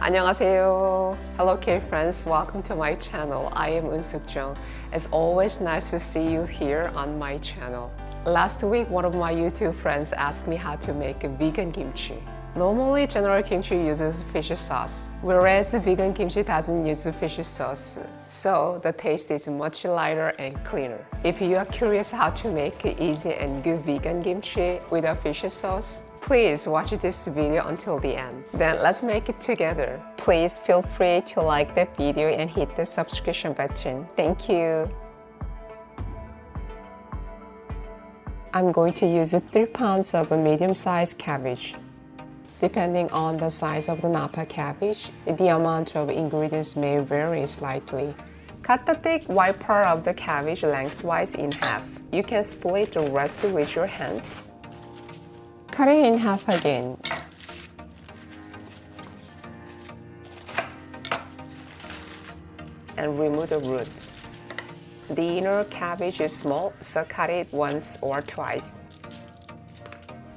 안녕하세요. Hello K-friends, welcome to my channel. I am Chung. It's always nice to see you here on my channel. Last week, one of my YouTube friends asked me how to make a vegan kimchi. Normally, general kimchi uses fish sauce, whereas vegan kimchi doesn't use fish sauce, so the taste is much lighter and cleaner. If you are curious how to make easy and good vegan kimchi without fish sauce, please watch this video until the end. Then let's make it together. Please feel free to like the video and hit the subscription button. Thank you. I'm going to use 3 pounds of a medium-sized cabbage. Depending on the size of the nappa cabbage, the amount of ingredients may vary slightly. Cut the thick white part of the cabbage lengthwise in half. You can split the rest with your hands. Cut it in half again. And remove the roots. The inner cabbage is small, so cut it once or twice.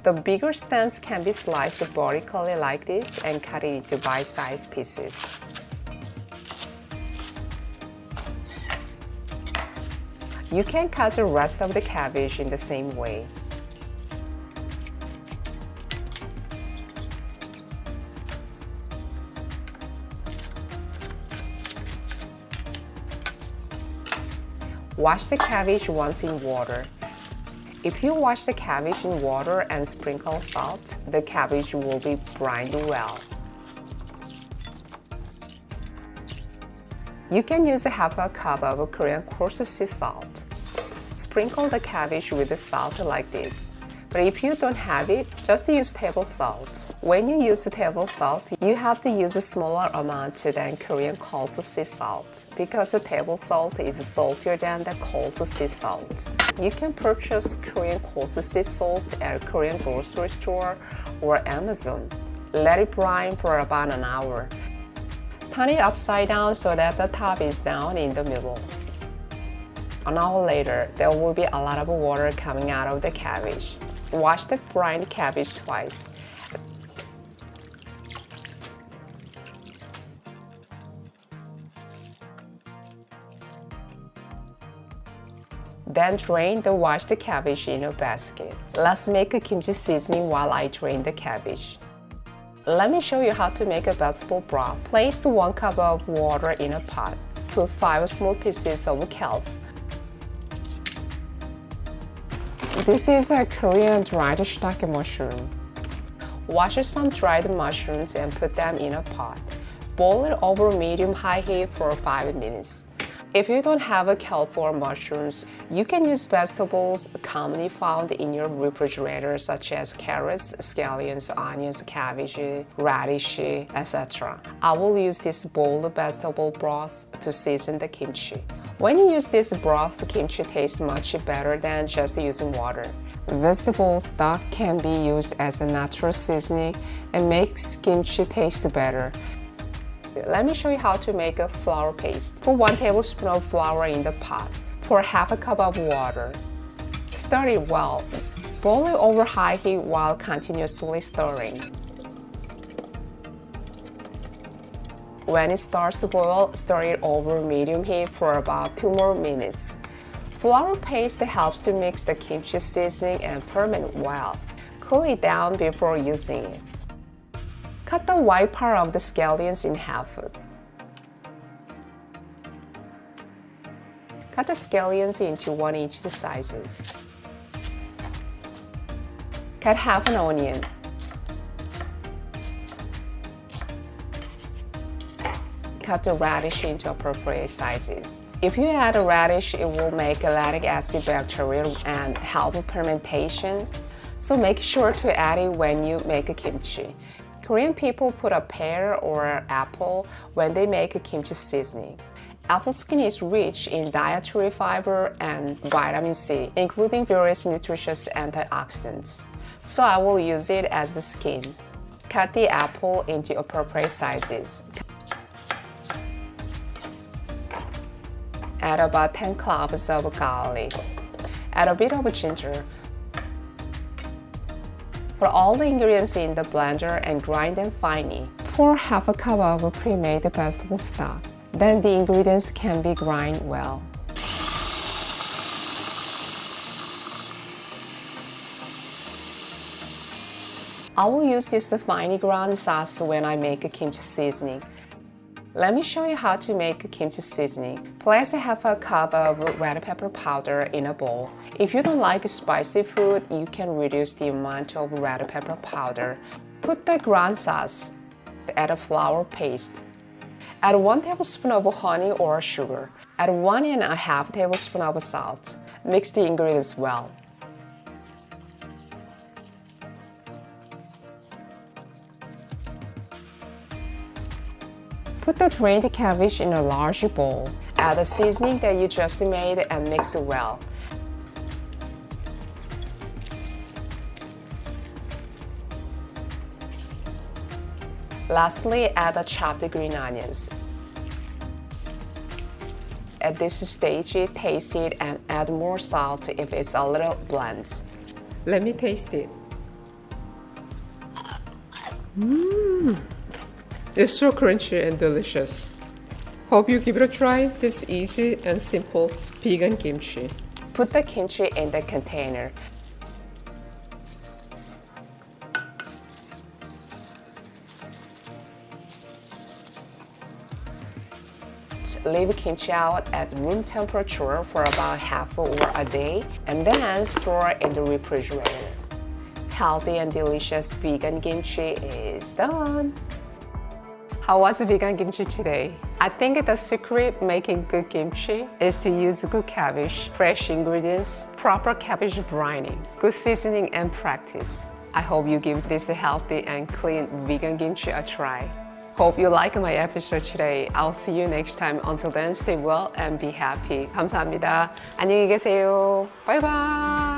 The bigger stems can be sliced vertically like this and cut it into bite-sized pieces. You can cut the rest of the cabbage in the same way. Wash the cabbage once in water. If you wash the cabbage in water and sprinkle salt, the cabbage will be brined well. You can use half a cup of Korean coarse sea salt. Sprinkle the cabbage with the salt like this. But if you don't have it, just use table salt. When you use table salt, you have to use a smaller amount than Korean coarse sea salt because the table salt is saltier than the coarse sea salt. You can purchase Korean coarse sea salt at a Korean grocery store or Amazon. Let it brine for about an hour. Turn it upside down so that the top is down in the middle. An hour later, there will be a lot of water coming out of the cabbage. Wash the brined cabbage twice. Then drain the washed cabbage in a basket. Let's make a kimchi seasoning while I drain the cabbage. Let me show you how to make a vegetable broth. Place 1 cup of water in a pot. Put 5 small pieces of kelp. This is a Korean dried stock mushroom. Wash some dried mushrooms and put them in a pot. Boil it over medium-high heat for 5 minutes. If you don't have a kelp or mushrooms, you can use vegetables commonly found in your refrigerator such as carrots, scallions, onions, cabbage, radish, etc. I will use this boiled vegetable broth to season the kimchi. When you use this broth, the kimchi tastes much better than just using water. Vegetable stock can be used as a natural seasoning and makes kimchi taste better. Let me show you how to make a flour paste. Put 1 tablespoon of flour in the pot. Pour half a cup of water. Stir it well. Boil it over high heat while continuously stirring. When it starts to boil, stir it over medium heat for about 2 more minutes. Flour paste helps to mix the kimchi seasoning and ferment well. Cool it down before using it. Cut the white part of the scallions in half. Cut the scallions into 1-inch sizes. Cut half an onion. Cut the radish into appropriate sizes. If you add a radish, it will make lactic acid bacteria and help fermentation, so make sure to add it when you make a kimchi. Korean people put a pear or apple when they make a kimchi seasoning. Apple skin is rich in dietary fiber and vitamin C, including various nutritious antioxidants. So I will use it as the skin. Cut the apple into appropriate sizes. Add about 10 cloves of garlic. Add a bit of ginger. Put all the ingredients in the blender and grind them finely. Pour half a cup of pre-made vegetable stock. Then the ingredients can be ground well. I will use this finely ground sauce when I make a kimchi seasoning. Let me show you how to make kimchi seasoning. Place half a cup of red pepper powder in a bowl. If you don't like spicy food, you can reduce the amount of red pepper powder. Put the ground sauce. Add a flour paste. Add 1 tablespoon of honey or sugar. Add 1.5 tablespoons of salt. Mix the ingredients well. Put the drained cabbage in a large bowl. Add the seasoning that you just made and mix it well. Lastly, add the chopped green onions. At this stage, taste it and add more salt if it's a little bland. Let me taste it. It's so crunchy and delicious. Hope you give it a try. This easy and simple vegan kimchi. Put the kimchi in the container. Leave kimchi out at room temperature for about half or a day and then store in the refrigerator. Healthy and delicious vegan kimchi is done. How was vegan kimchi today? I think the secret making good kimchi is to use good cabbage, fresh ingredients, proper cabbage brining, good seasoning and practice. I hope you give this healthy and clean vegan kimchi a try. Hope you like my episode today. I'll see you next time. Until then, stay well and be happy. 감사합니다. 안녕히 계세요. Bye bye.